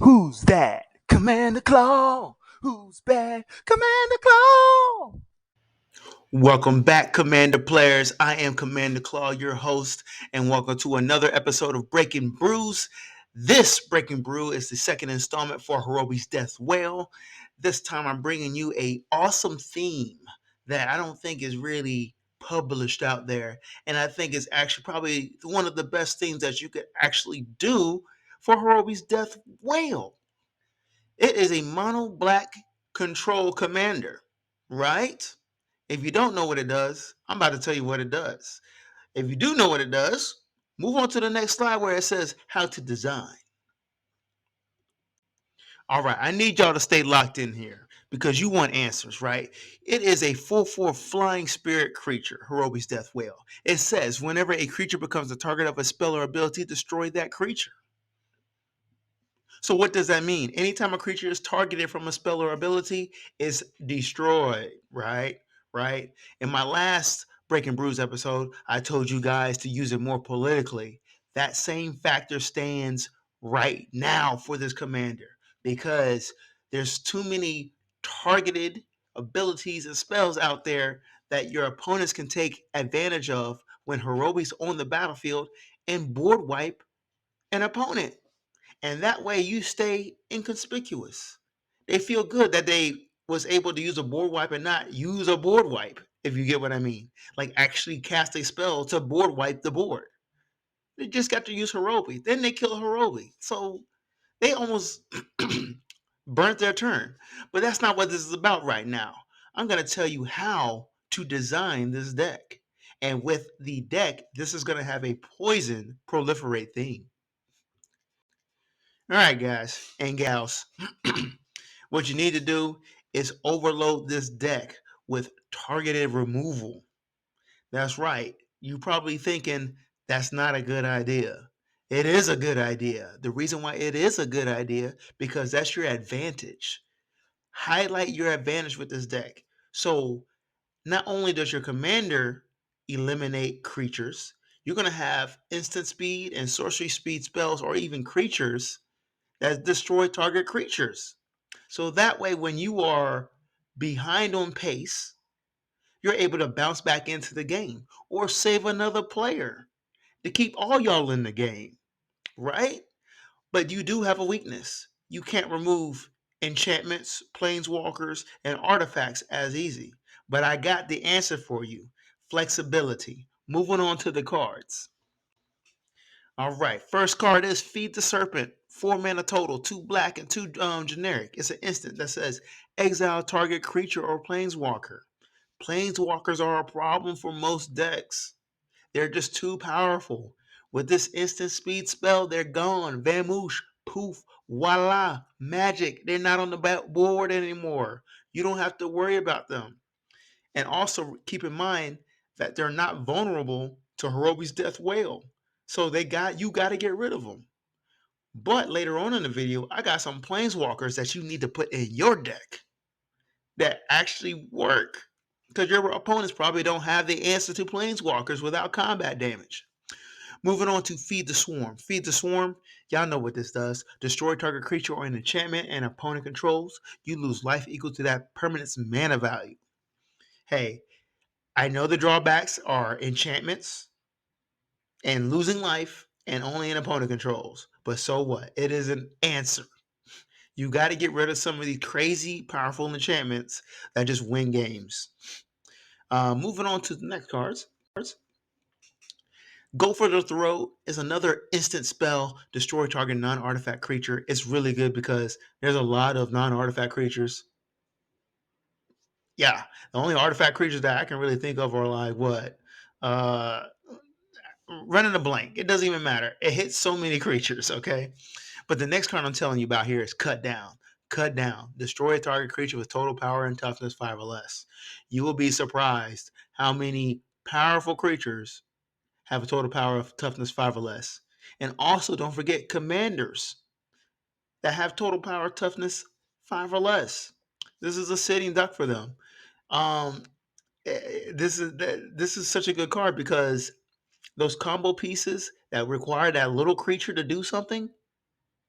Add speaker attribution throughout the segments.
Speaker 1: Who's that? Commander Claw. Who's bad? Commander Claw.
Speaker 2: Welcome back, Commander players. I am Commander Claw, your host, and welcome to another episode of Breaking Brews. This Breaking Brew is the second installment for Horobi's Death Wail. This time I'm bringing you a awesome theme that I don't think is really published out there, and I think is actually probably one of the best things that you could actually do for Horobi's Death Wail. It is a mono black control commander, right? If you don't know what it does, I'm about to tell you what it does. If you do know what it does, move on to the next slide where it says how to design. All right, I need y'all to stay locked in here because you want answers, right? It is a 4/4 flying spirit creature, Horobi's Death Wail. It says whenever a creature becomes the target of a spell or ability, destroy that creature. So what does that mean? Anytime a creature is targeted from a spell or ability, it's destroyed, right? Right? In my last Breaking Brews episode, I told you guys to use it more politically. That same factor stands right now for this commander because there's too many targeted abilities and spells out there that your opponents can take advantage of when Horobi's on the battlefield and board wipe an opponent, and that way you stay inconspicuous. They feel good that they was able to use a board wipe and not use a board wipe, if you get what I mean. Like actually cast a spell to board wipe the board. They just got to use Horobi. Then they kill Horobi. So they almost burnt their turn. But that's not what this is about right now. I'm going to tell you how to design this deck. And with the deck, this is going to have a poison proliferate theme. All right, guys and gals. What you need to do is overload this deck with targeted removal. That's right. You're probably thinking that's not a good idea. It is a good idea. The reason why it is a good idea because that's your advantage. Highlight your advantage with this deck. So not only does your commander eliminate creatures, you're going to have instant speed and sorcery speed spells or even creatures that destroy target creatures. So that way, when you are behind on pace, you're able to bounce back into the game or save another player to keep all y'all in the game, right? But you do have a weakness. You can't remove enchantments, planeswalkers, and artifacts as easy. But I got the answer for you: flexibility. Moving on to the cards. All right. First card is Feed the Serpent. 4 mana total, 2 black and 2 generic. It's an instant that says exile target creature or planeswalker. Planeswalkers are a problem for most decks. They're just too powerful. With this instant speed spell, they're gone. Vamoosh, poof, voila, magic. They're not on the board anymore. You don't have to worry about them. And also keep in mind that they're not vulnerable to Horobi's Death Wail. So you got to get rid of them. But later on in the video, I got some planeswalkers that you need to put in your deck that actually work. Because your opponents probably don't have the answer to planeswalkers without combat damage. Moving on to Feed the Swarm. Feed the Swarm, y'all know what this does. Destroy target creature or an enchantment and opponent controls. You lose life equal to that permanent's mana value. Hey, I know the drawbacks are enchantments and losing life and only an opponent controls. But so what? It is an answer. You got to get rid of some of these crazy, powerful enchantments that just win games. Moving on to the next cards. Go for the Throat is another instant spell, destroy target non artifact creature. It's really good because there's a lot of non artifact creatures. Yeah, the only artifact creatures that I can really think of are like what? Uh, Running a blank. It doesn't even matter. It hits so many creatures, okay? But the next card I'm telling you about here is Cut Down. Cut Down. Destroy a target creature with total power and toughness 5 or less. You will be surprised how many powerful creatures have a total power of toughness 5 or less. And also, don't forget commanders that have total power toughness 5 or less. This is a sitting duck for them. Um, this is such a good card because those combo pieces that require that little creature to do something,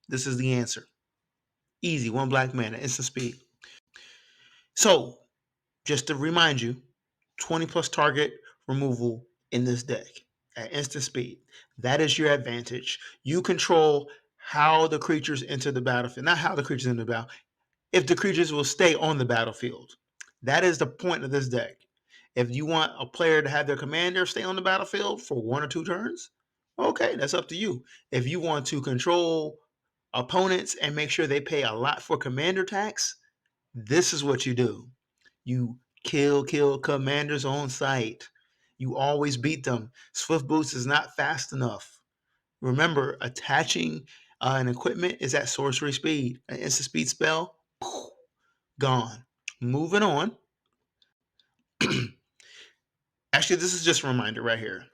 Speaker 2: this is the answer. Easy, 1 black mana, instant speed. So, just to remind you, 20 plus target removal in this deck at instant speed. That is your advantage. You control how the creatures enter the battlefield, not how the creatures enter the battle, if the creatures will stay on the battlefield. That is the point of this deck. If you want a player to have their commander stay on the battlefield for 1 or 2 turns, okay, that's up to you. If you want to control opponents and make sure they pay a lot for commander tax, this is what you do. You kill commanders on sight. You always beat them. Swift Boots is not fast enough. Remember, attaching an equipment is at sorcery speed. An instant speed spell, gone. Moving on. Actually, this is just a reminder right here.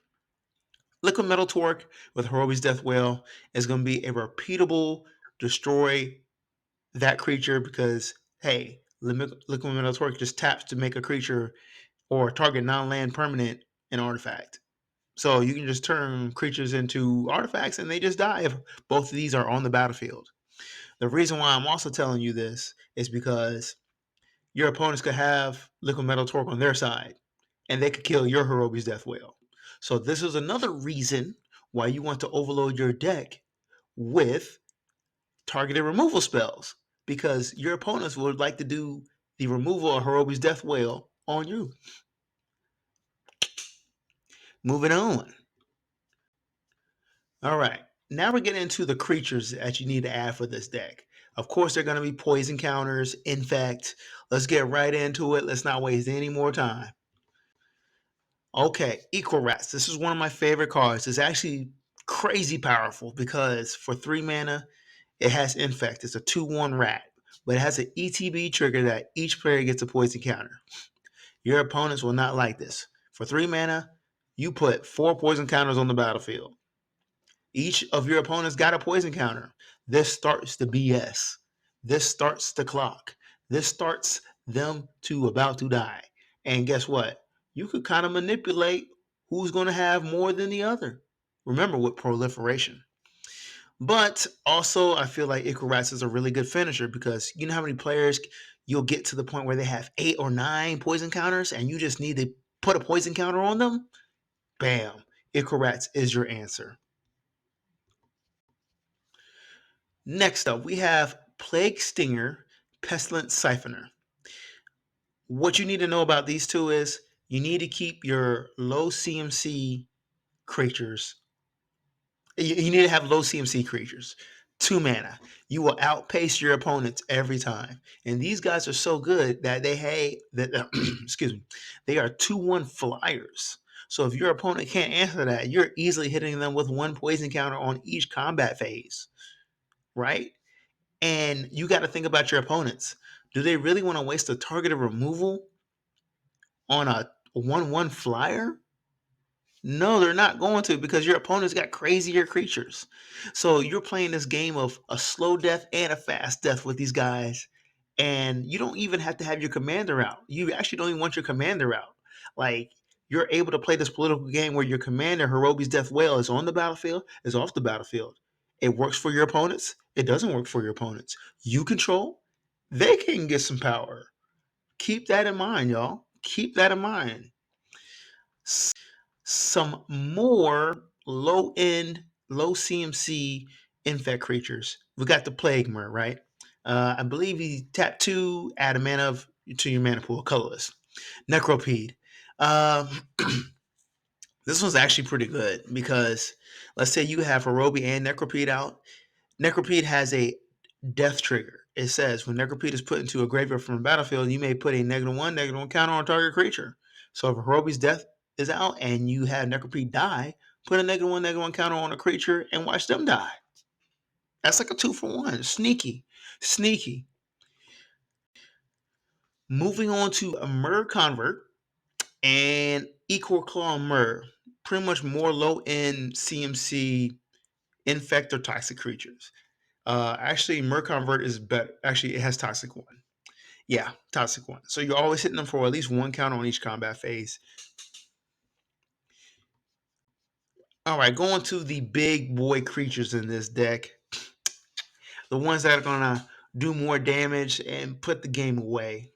Speaker 2: Liquid Metal Torque with Horobi's Death Wail is going to be a repeatable destroy that creature because, hey, Liquid Metal Torque just taps to make a creature or target non-land permanent an artifact. So you can just turn creatures into artifacts and they just die if both of these are on the battlefield. The reason why I'm also telling you this is because your opponents could have Liquid Metal Torque on their side and they could kill your Horobi's Death Wail. So this is another reason why you want to overload your deck with targeted removal spells because your opponents would like to do the removal of Horobi's Death Wail on you. Moving on. All right. Now we're getting into the creatures that you need to add for this deck. Of course, they're going to be poison counters, infect. Let's get right into it. Let's not waste any more time. Okay, Equal Rats. This is one of my favorite cards. It's actually crazy powerful because for 3 mana, it has Infect. It's a 2/1 rat, but it has an ETB trigger that each player gets a poison counter. Your opponents will not like this. For 3 mana, you put 4 poison counters on the battlefield. Each of your opponents got a poison counter. This starts the BS. This starts the clock. This starts them to about to die. And guess what? You could kind of manipulate who's going to have more than the other. Remember, with proliferation. But also, I feel like Icarus is a really good finisher because you know how many players you'll get to the point where they have 8 or 9 poison counters and you just need to put a poison counter on them? Bam. Icarus is your answer. Next up, we have Plague Stinger, Pestilent Siphoner. What you need to know about these two is you need to keep your low CMC creatures. You need to have low CMC creatures. 2 mana. You will outpace your opponents every time. And these guys are so good that excuse me, they are 2/1 flyers. So if your opponent can't answer that, you're easily hitting them with 1 poison counter on each combat phase, right? And you got to think about your opponents. Do they really want to waste a targeted removal on a 1/1 flyer? No, they're not going to because your opponent's got crazier creatures. So you're playing this game of a slow death and a fast death with these guys. And you don't even have to have your commander out. You actually don't even want your commander out. Like, you're able to play this political game where your commander, Horobi's Death Wail, is on the battlefield, is off the battlefield. It works for your opponents. It doesn't work for your opponents. You control, they can get some power. Keep that in mind, y'all. Keep that in mind. Some more low end, low CMC infect creatures. We got the Plague Mer, right? I believe he tap 2, add a mana to your mana pool, colorless. Necropede. Um, this one's actually pretty good because let's say you have Horobi and Necropede out. Necropede has a death trigger. It says when Necropede is put into a graveyard from a battlefield, you may put a -1/-1 counter on target creature. So if Horobi's death is out and you have Necropede die, put a -1/-1 counter on a creature and watch them die. That's like a 2-for-1. Sneaky. Sneaky. Moving on to a Mer Convert and Equal Claw Mer. Pretty much more low end CMC infect or toxic creatures. Actually, Mer Convert is better. Actually, it has Toxic 1. Yeah, Toxic 1. So you're always hitting them for at least 1 counter on each combat phase. All right, going to the big boy creatures in this deck. The ones that are going to do more damage, and put the game away.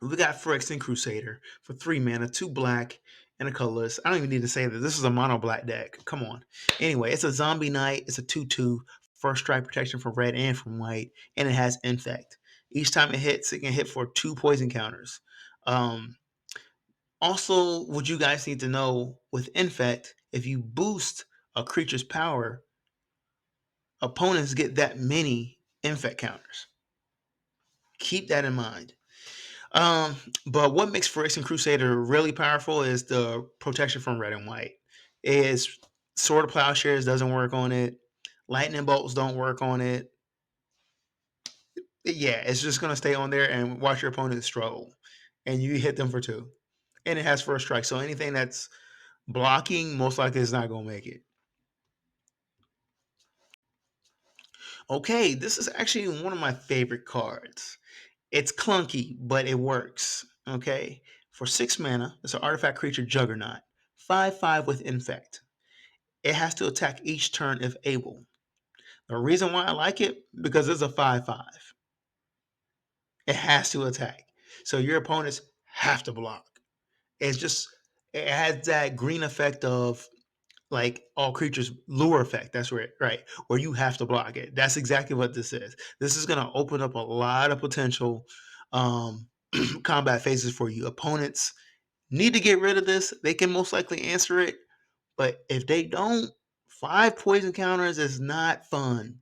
Speaker 2: We got Phyrexian Crusader for 3 mana, 2 black, and a colorless. I don't even need to say that this is a mono black deck. Come on. Anyway, it's a zombie knight. It's a 2/2, first strike protection from red and from white, and it has Infect. Each time it hits, it can hit for 2 poison counters. Um, Also, what you guys need to know with Infect, if you boost a creature's power, opponents get that many Infect counters. Keep that in mind. Um, but what makes Phyrexian Crusader really powerful is the protection from red and white. Is Sword of Plowshares doesn't work on it. Lightning bolts don't work on it. Yeah, it's just gonna stay on there and watch your opponent struggle, and you hit them for 2. And it has first strike, so anything that's blocking most likely is not gonna make it. Okay, this is actually one of my favorite cards. It's clunky, but it works. Okay, for 6 mana, it's an artifact creature Juggernaut, 5/5 with Infect. It has to attack each turn if able. The reason why I like it because it's a 5/5. It has to attack, so your opponents have to block. It's just it has that green effect of like all creatures lure effect. That's right, where you have to block it. That's exactly what this is. This is going to open up a lot of potential um, combat phases for you. Opponents need to get rid of this. They can most likely answer it, but if they don't, 5 poison counters is not fun.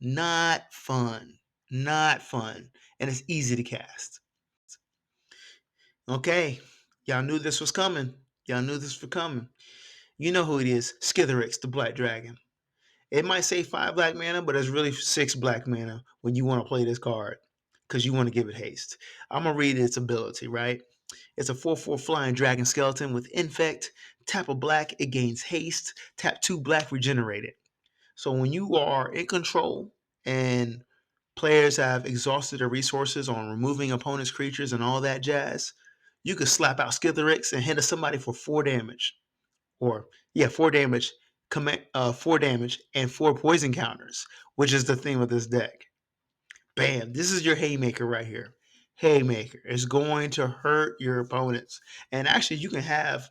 Speaker 2: Not fun. Not fun. And it's easy to cast. Okay, y'all knew this was coming. Y'all knew this was coming. You know who it is. Skitherix, the Black Dragon. It might say 5 black mana, but it's really 6 black mana when you want to play this card because you want to give it haste. I'm going to read its ability, right? It's a 4/4 flying dragon skeleton with Infect. Tap a black, it gains haste. Tap 2 black, regenerate it. So when you are in control and players have exhausted their resources on removing opponents' creatures and all that jazz, you could slap out Skitherix and hit somebody for 4 damage. Or, yeah, 4 damage, 4 damage, and 4 poison counters, which is the theme of this deck. Bam, this is your haymaker right here. Haymaker is going to hurt your opponents. And actually, you can have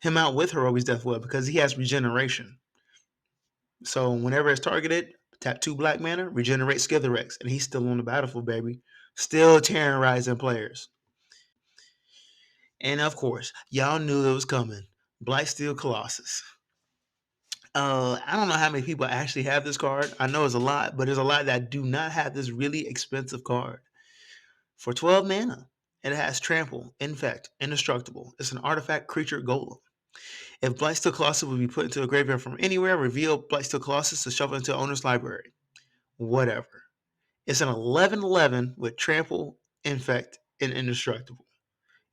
Speaker 2: him out with Horobi's Death Web because he has regeneration. So whenever it's targeted, tap 2 black mana, regenerate Skitherix, and he's still on the battlefield, baby. Still terrorizing players. And of course, y'all knew it was coming. Blightsteel Colossus. I don't know how many people actually have this card. I know it's a lot, but there's a lot that do not have this really expensive card. For 12 mana, it has Trample, Infect, Indestructible. It's an artifact creature golem. If Blightsteel Colossus would be put into a graveyard from anywhere, reveal Blightsteel Colossus to shuffle into owner's library. Whatever. It's an 11/11 with Trample, Infect, and Indestructible.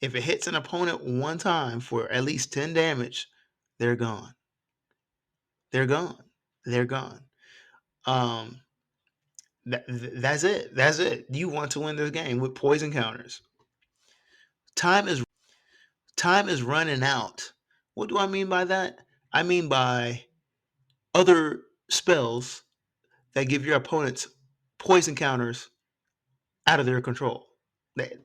Speaker 2: If it hits an opponent one time for at least 10 damage, they're gone. They're gone. They're gone. Um, that's it. That's it. You want to win this game with poison counters. Time is time is running out. What do I mean by that? I mean by other spells that give your opponents poison counters out of their control.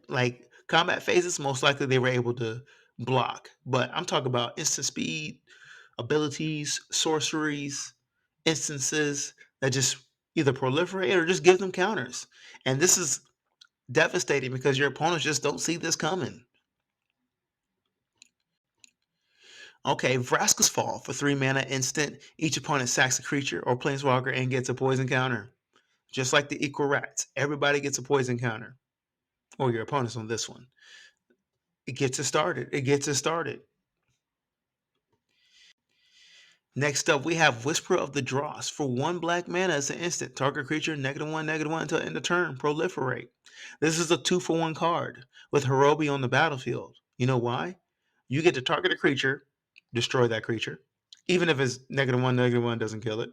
Speaker 2: Like combat phases, most likely they were able to block. But I'm talking about instant speed, abilities, sorceries, instances that just either proliferate or just give them counters. And this is devastating because your opponents just don't see this coming. Okay, Vraska's Fall for 3 mana instant. Each opponent sacks a creature or planeswalker and gets a poison counter. Just like the Equal Rats, everybody gets a poison counter. Or your opponents on this one. It gets it started. It gets it started. Next up, we have Whisper of the Dross. For 1 black mana, it's an instant. Target creature, -1/-1 until end of turn. Proliferate. This is a 2-for-1 card with Horobi on the battlefield. You know why? You get to target a creature, destroy that creature, even if it's -1/-1 doesn't kill it.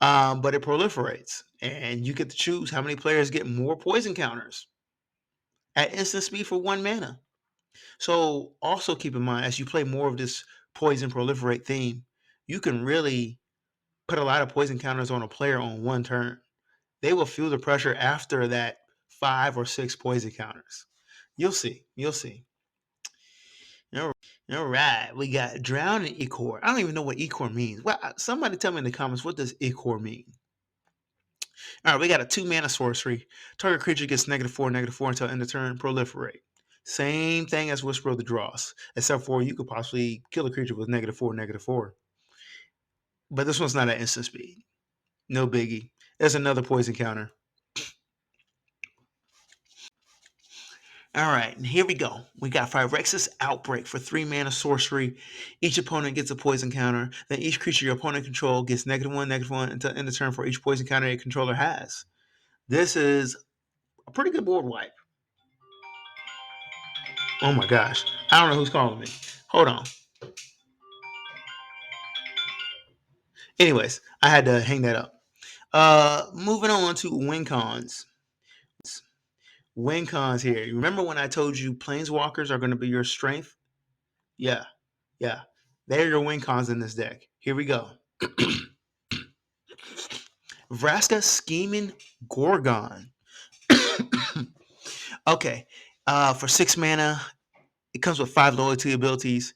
Speaker 2: But it proliferates, and you get to choose how many players get more poison counters at instant speed for 1 mana. So also keep in mind as you play more of this poison proliferate theme, you can really put a lot of poison counters on a player on one turn. they will feel the pressure after that 5 or 6 poison counters. You'll see. You'll see. All right. We got Drown and Ecor. I don't even know what Ecor means. Well, somebody tell me in the comments, what does Ecor mean? All right, we got a 2 mana sorcery. Target creature gets -4/-4 until end of turn. Proliferate. Same thing as Whisper of the Dross, except for you could possibly kill a creature with -4/-4. But this one's not at instant speed. No biggie. There's another poison counter. All right, and here we go. We got Phyrexis Outbreak for 3 mana sorcery. Each opponent gets a poison counter. Then each creature your opponent control gets -1/-1 until end of turn for each poison counter a controller has. This is a pretty good board wipe. Oh my gosh. I don't know who's calling me. Hold on. Anyways, I had to hang that up. Moving on to win cons. Win cons here. Remember when I told you planeswalkers are going to be your strength? Yeah, yeah. They're your win cons in this deck. Here we go. Vraska Scheming Gorgon. Okay. For 6 mana, it comes with 5 loyalty abilities.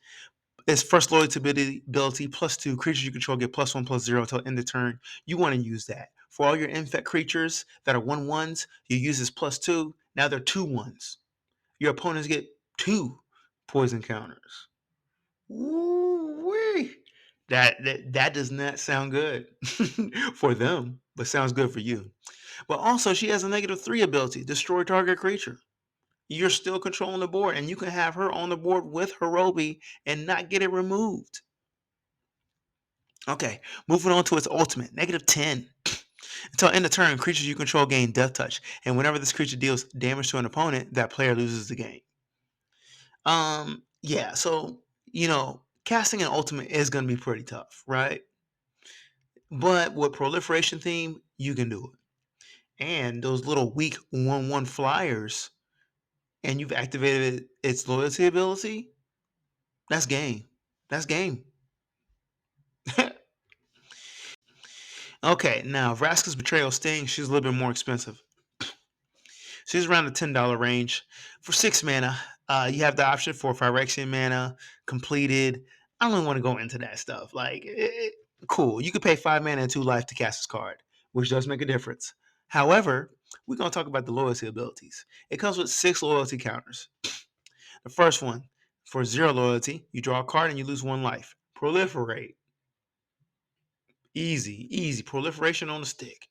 Speaker 2: Its first loyalty ability +2 creatures you control get +1/+0 until end of turn. You want to use that. For all your infect creatures that are 1/1s, you use this +2. Now they're 2/1s. Your opponents get 2 poison counters. Woo-wee. That does not sound good for them, but sounds good for you. But also, she has a -3 ability, destroy target creature. You're still controlling the board, and you can have her on the board with Horobi and not get it removed. Okay, moving on to its ultimate, -10. Until end of turn, creatures you control gain Death Touch, and whenever this creature deals damage to an opponent, that player loses the game. Yeah, so casting an ultimate is gonna be pretty tough, right? But with proliferation theme, you can do it. And those little weak 1/1 flyers, and you've activated its loyalty ability, that's game. That's game. Okay, now Vraska's Betrayal Sting, she's a little bit more expensive. She's around the $10 range. For 6 mana, you have the option for Phyrexian mana, completed. I don't want to go into that stuff. Like, cool. You could pay 5 mana and 2 life to cast this card, which does make a difference. However, we're going to talk about the loyalty abilities. It comes with 6 loyalty counters. The first one, for 0 loyalty, you draw a card and you lose 1 life. Proliferate. Easy, easy. Proliferation on the stick.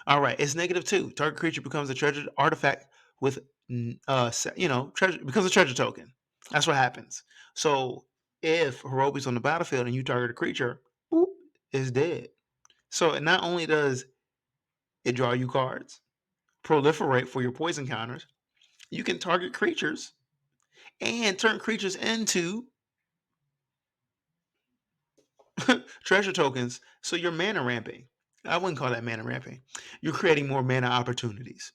Speaker 2: All right, it's -2. Target creature becomes a treasured artifact with, treasure becomes a treasure token. That's what happens. So if Horobi's on the battlefield and you target a creature, boop, it's dead. So it not only does it draw you cards, proliferate for your poison counters, you can target creatures and turn creatures into treasure tokens. So you're mana ramping. I wouldn't call that mana ramping. You're creating more mana opportunities.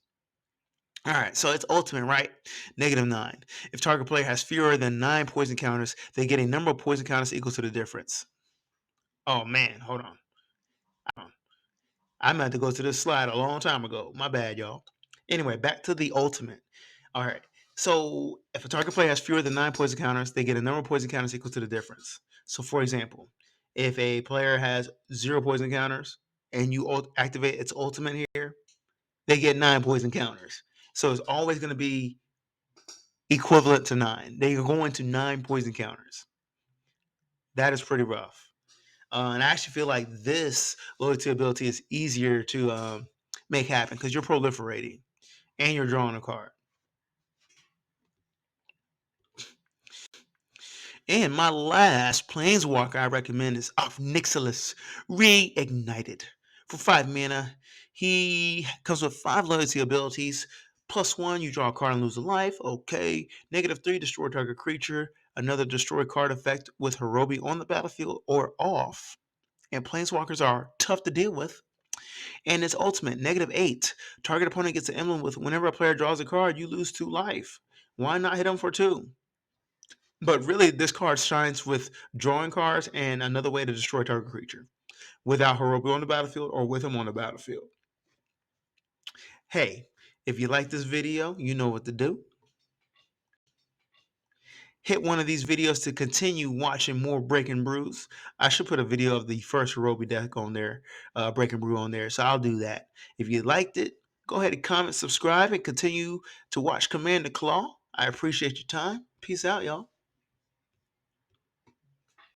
Speaker 2: All right, so it's ultimate, right? -9. If target player has fewer than 9 poison counters, they get a number of poison counters equal to the difference. Oh man, hold on. I meant to go to this slide a long time ago. My bad, y'all. Anyway, back to the ultimate. All right. So if a target player has fewer than 9 poison counters, they get a number of poison counters equal to the difference. So for example, if a player has 0 poison counters and you activate its ultimate here, they get 9 poison counters. So it's always going to be equivalent to 9. They are going to 9 poison counters. That is pretty rough. And I actually feel like this loyalty ability is easier to make happen because you're proliferating and you're drawing a card. And my last Planeswalker I recommend is Off Nixilis Reignited. For 5 mana, he comes with 5 loyalty abilities. +1, you draw a card and lose a life. Okay. -3, destroy target creature. Another destroy card effect with Horobi on the battlefield or off. And Planeswalkers are tough to deal with. And its ultimate, -8. Target opponent gets an emblem with whenever a player draws a card, you lose 2 life. Why not hit them for 2? But really, this card shines with drawing cards and another way to destroy target creature without Horobi on the battlefield or with him on the battlefield. Hey, if you like this video, you know what to do. Hit one of these videos to continue watching more Breaking Brews. I should put a video of the first Horobi deck on there, Breaking Brew on there. So I'll do that. If you liked it, go ahead and comment, subscribe, and continue to watch Command the Claw. I appreciate your time. Peace out, y'all.